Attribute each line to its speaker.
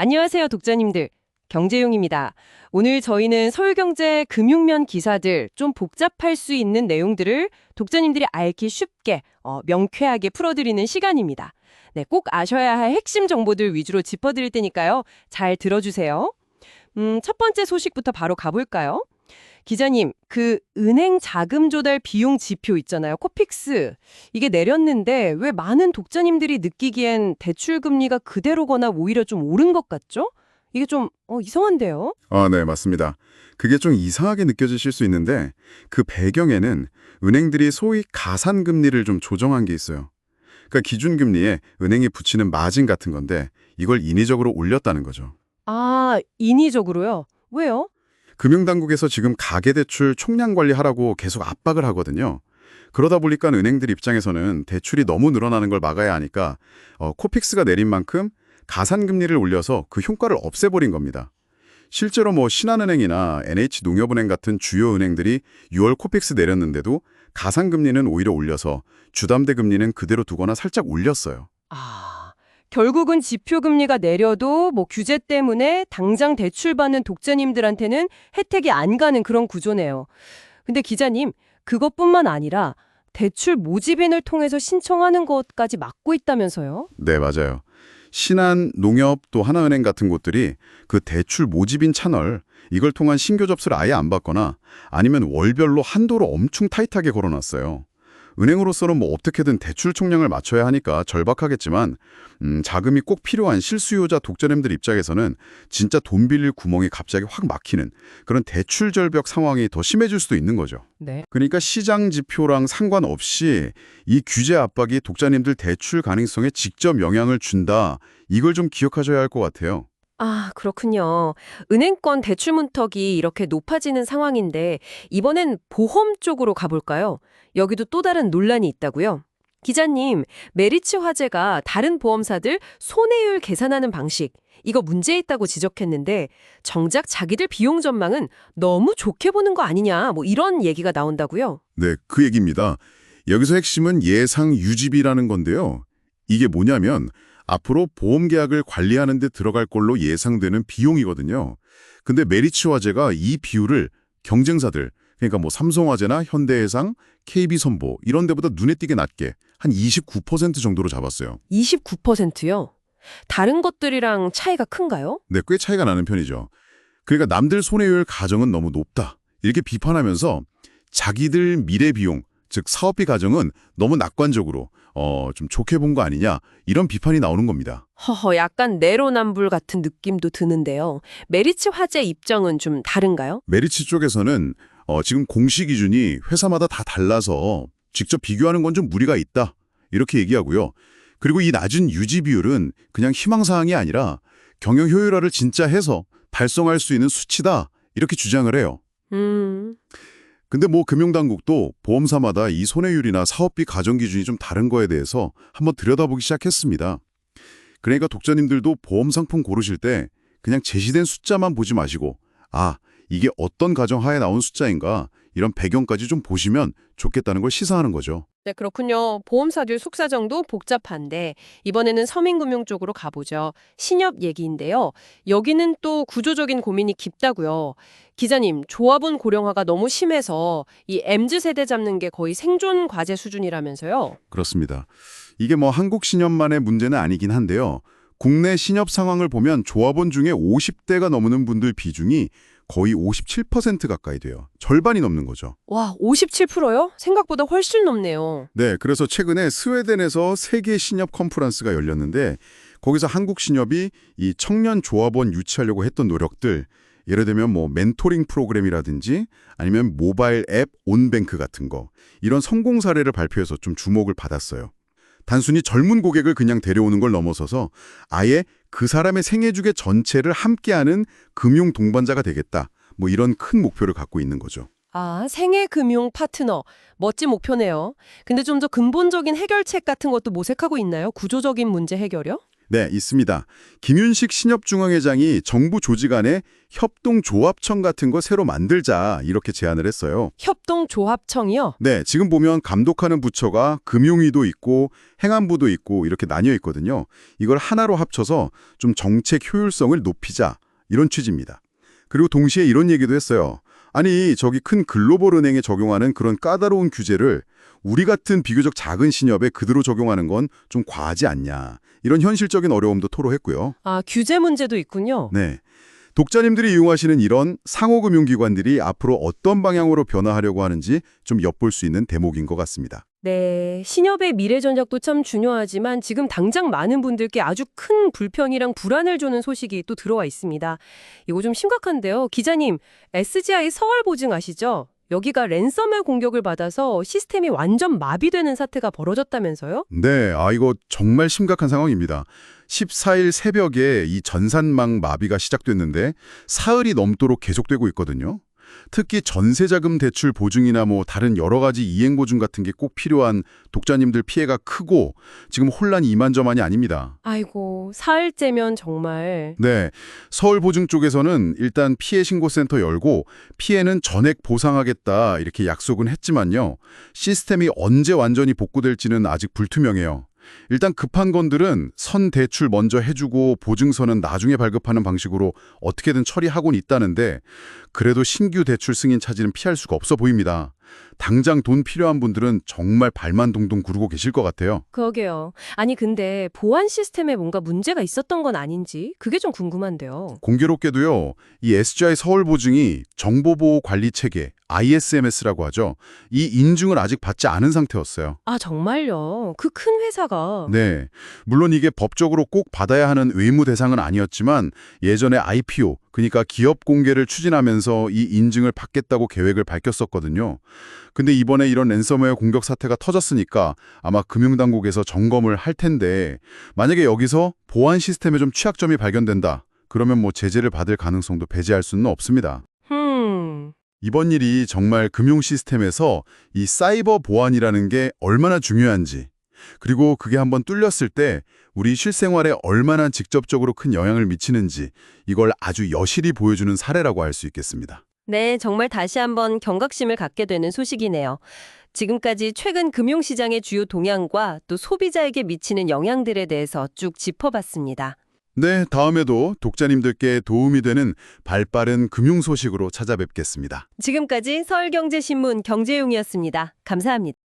Speaker 1: 안녕하세요, 독자님들. 경제용입니다. 오늘 저희는 서울경제 금융면 기사들 좀 복잡할 수 있는 내용들을 독자님들이 알기 쉽게 명쾌하게 풀어드리는 시간입니다. 네, 꼭 아셔야 할 핵심 정보들 위주로 짚어드릴 테니까요. 잘 들어주세요. 첫 번째 소식부터 바로 가볼까요? 기자님, 그 은행 자금 조달 비용 지표 있잖아요. 코픽스. 이게 내렸는데 왜 많은 독자님들이 느끼기엔 대출 금리가 그대로거나 오히려 좀 오른 것 같죠? 이게 좀 이상한데요?
Speaker 2: 네, 맞습니다. 그게 좀 이상하게 느껴지실 수 있는데 그 배경에는 은행들이 소위 가산금리를 좀 조정한 게 있어요. 그러니까 기준금리에 은행이 붙이는 마진 같은 건데 이걸 인위적으로 올렸다는 거죠.
Speaker 1: 아, 인위적으로요? 왜요?
Speaker 2: 금융당국에서 지금 가계대출 총량 관리하라고 계속 압박을 하거든요. 그러다 보니까 은행들 입장에서는 대출이 너무 늘어나는 걸 막아야 하니까 코픽스가 내린 만큼 가산금리를 올려서 그 효과를 없애버린 겁니다. 실제로 신한은행이나 NH농협은행 같은 주요 은행들이 6월 코픽스 내렸는데도 가산금리는 오히려 올려서 주담대 금리는 그대로 두거나 살짝 올렸어요.
Speaker 1: 아, 결국은 지표 금리가 내려도 규제 때문에 당장 대출 받는 독자님들한테는 혜택이 안 가는 그런 구조네요. 근데 기자님, 그것뿐만 아니라 대출 모집인을 통해서 신청하는 것까지 막고 있다면서요?
Speaker 2: 네, 맞아요. 신한, 농협 또 하나은행 같은 곳들이 그 대출 모집인 채널 이걸 통한 신규 접수를 아예 안 받거나 아니면 월별로 한도를 엄청 타이트하게 걸어놨어요. 은행으로서는 어떻게든 대출 총량을 맞춰야 하니까 절박하겠지만 자금이 꼭 필요한 실수요자 독자님들 입장에서는 진짜 돈 빌릴 구멍이 갑자기 확 막히는 그런 대출 절벽 상황이 더 심해질 수도 있는 거죠.
Speaker 1: 네.
Speaker 2: 그러니까 시장 지표랑 상관없이 이 규제 압박이 독자님들 대출 가능성에 직접 영향을 준다. 이걸 좀 기억하셔야 할 것 같아요.
Speaker 1: 아, 그렇군요. 은행권 대출 문턱이 이렇게 높아지는 상황인데 이번엔 보험 쪽으로 가볼까요? 여기도 또 다른 논란이 있다고요? 기자님, 메리츠 화재가 다른 보험사들 손해율 계산하는 방식, 이거 문제 있다고 지적했는데 정작 자기들 비용 전망은 너무 좋게 보는 거 아니냐, 이런 얘기가 나온다고요?
Speaker 2: 네, 그 얘기입니다. 여기서 핵심은 예상 유지비라는 건데요. 이게 뭐냐면 앞으로 보험 계약을 관리하는 데 들어갈 걸로 예상되는 비용이거든요. 근데 메리츠 화재가 이 비율을 경쟁사들, 그러니까 삼성화재나 현대해상, KB선보 이런 데보다 눈에 띄게 낮게 한 29% 정도로 잡았어요.
Speaker 1: 29%요? 다른 것들이랑 차이가 큰가요?
Speaker 2: 네, 꽤 차이가 나는 편이죠. 그러니까 남들 손해율 가정은 너무 높다. 이렇게 비판하면서 자기들 미래 비용, 즉 사업비 가정은 너무 낙관적으로 좀 좋게 본 거 아니냐 이런 비판이 나오는 겁니다.
Speaker 1: 허허, 약간 내로남불 같은 느낌도 드는데요. 메리츠 화재 입장은 좀 다른가요?
Speaker 2: 메리츠 쪽에서는 지금 공시 기준이 회사마다 다 달라서 직접 비교하는 건 좀 무리가 있다 이렇게 얘기하고요. 그리고 이 낮은 유지 비율은 그냥 희망사항이 아니라 경영 효율화를 진짜 해서 달성할 수 있는 수치다 이렇게 주장을 해요. 근데 금융당국도 보험사마다 이 손해율이나 사업비 가정 기준이 좀 다른 거에 대해서 한번 들여다보기 시작했습니다. 그러니까 독자님들도 보험 상품 고르실 때 그냥 제시된 숫자만 보지 마시고 이게 어떤 가정하에 나온 숫자인가 이런 배경까지 좀 보시면 좋겠다는 걸 시사하는 거죠.
Speaker 1: 네, 그렇군요. 보험사들 속사정도 복잡한데 이번에는 서민금융 쪽으로 가보죠. 신협 얘기인데요. 여기는 또 구조적인 고민이 깊다고요. 기자님, 조합원 고령화가 너무 심해서 이 MZ세대 잡는 게 거의 생존 과제 수준이라면서요.
Speaker 2: 그렇습니다. 이게 한국 신협만의 문제는 아니긴 한데요. 국내 신협 상황을 보면 조합원 중에 50대가 넘는 분들 비중이 거의 57% 가까이 돼요. 절반이 넘는 거죠.
Speaker 1: 와, 57%요? 생각보다 훨씬 높네요.
Speaker 2: 네, 그래서 최근에 스웨덴에서 세계 신협 컨퍼런스가 열렸는데 거기서 한국 신협이 이 청년 조합원 유치하려고 했던 노력들 예를 들면 멘토링 프로그램이라든지 아니면 모바일 앱 온뱅크 같은 거 이런 성공 사례를 발표해서 좀 주목을 받았어요. 단순히 젊은 고객을 그냥 데려오는 걸 넘어서서 아예 그 사람의 생애주기 전체를 함께하는 금융 동반자가 되겠다. 이런 큰 목표를 갖고 있는 거죠.
Speaker 1: 아, 생애금융 파트너. 멋진 목표네요. 근데 좀 더 근본적인 해결책 같은 것도 모색하고 있나요? 구조적인 문제 해결이요?
Speaker 2: 네, 있습니다. 김윤식 신협중앙회장이 정부 조직 안에 협동조합청 같은 거 새로 만들자 이렇게 제안을 했어요.
Speaker 1: 협동조합청이요?
Speaker 2: 네, 지금 보면 감독하는 부처가 금융위도 있고 행안부도 있고 이렇게 나뉘어 있거든요. 이걸 하나로 합쳐서 좀 정책 효율성을 높이자 이런 취지입니다. 그리고 동시에 이런 얘기도 했어요. 아니, 저기 큰 글로벌 은행에 적용하는 그런 까다로운 규제를 우리 같은 비교적 작은 신협에 그대로 적용하는 건 좀 과하지 않냐. 이런 현실적인 어려움도 토로했고요.
Speaker 1: 아, 규제 문제도 있군요.
Speaker 2: 네. 독자님들이 이용하시는 이런 상호금융기관들이 앞으로 어떤 방향으로 변화하려고 하는지 좀 엿볼 수 있는 대목인 것 같습니다.
Speaker 1: 네, 신협의 미래 전략도 참 중요하지만 지금 당장 많은 분들께 아주 큰 불편이랑 불안을 주는 소식이 또 들어와 있습니다. 이거 좀 심각한데요. 기자님, SGI 서울보증 아시죠? 여기가 랜섬웨어 공격을 받아서 시스템이 완전 마비되는 사태가 벌어졌다면서요?
Speaker 2: 네, 이거 정말 심각한 상황입니다. 14일 새벽에 이 전산망 마비가 시작됐는데 사흘이 넘도록 계속되고 있거든요. 특히 전세자금 대출 보증이나 다른 여러 가지 이행 보증 같은 게 꼭 필요한 독자님들 피해가 크고 지금 혼란이 이만저만이 아닙니다.
Speaker 1: 아이고, 사흘째면 정말.
Speaker 2: 네, 서울보증 쪽에서는 일단 피해 신고센터 열고 피해는 전액 보상하겠다 이렇게 약속은 했지만요. 시스템이 언제 완전히 복구될지는 아직 불투명해요. 일단 급한 건들은 선 대출 먼저 해주고 보증서는 나중에 발급하는 방식으로 어떻게든 처리하곤 있다는데 그래도 신규 대출 승인 차질은 피할 수가 없어 보입니다. 당장 돈 필요한 분들은 정말 발만 동동 구르고 계실 것 같아요.
Speaker 1: 그러게요. 아니 근데 보안 시스템에 뭔가 문제가 있었던 건 아닌지 그게 좀 궁금한데요.
Speaker 2: 공교롭게도요, 이 SGI 서울보증이 정보보호관리체계 ISMS라고 하죠. 이 인증을 아직 받지 않은 상태였어요.
Speaker 1: 아 정말요? 그 큰 회사가.
Speaker 2: 네, 물론 이게 법적으로 꼭 받아야 하는 의무 대상은 아니었지만 예전에 IPO, 그러니까 기업 공개를 추진하면서 이 인증을 받겠다고 계획을 밝혔었거든요. 근데 이번에 이런 랜섬웨어 공격 사태가 터졌으니까 아마 금융당국에서 점검을 할 텐데 만약에 여기서 보안 시스템에 좀 취약점이 발견된다. 그러면 제재를 받을 가능성도 배제할 수는 없습니다. 이번 일이 정말 금융 시스템에서 이 사이버 보안이라는 게 얼마나 중요한지, 그리고 그게 한번 뚫렸을 때 우리 실생활에 얼마나 직접적으로 큰 영향을 미치는지 이걸 아주 여실히 보여주는 사례라고 할 수 있겠습니다.
Speaker 1: 네, 정말 다시 한번 경각심을 갖게 되는 소식이네요. 지금까지 최근 금융시장의 주요 동향과 또 소비자에게 미치는 영향들에 대해서 쭉 짚어봤습니다.
Speaker 2: 네, 다음에도 독자님들께 도움이 되는 발빠른 금융 소식으로 찾아뵙겠습니다.
Speaker 1: 지금까지 서울경제신문 경제용이었습니다. 감사합니다.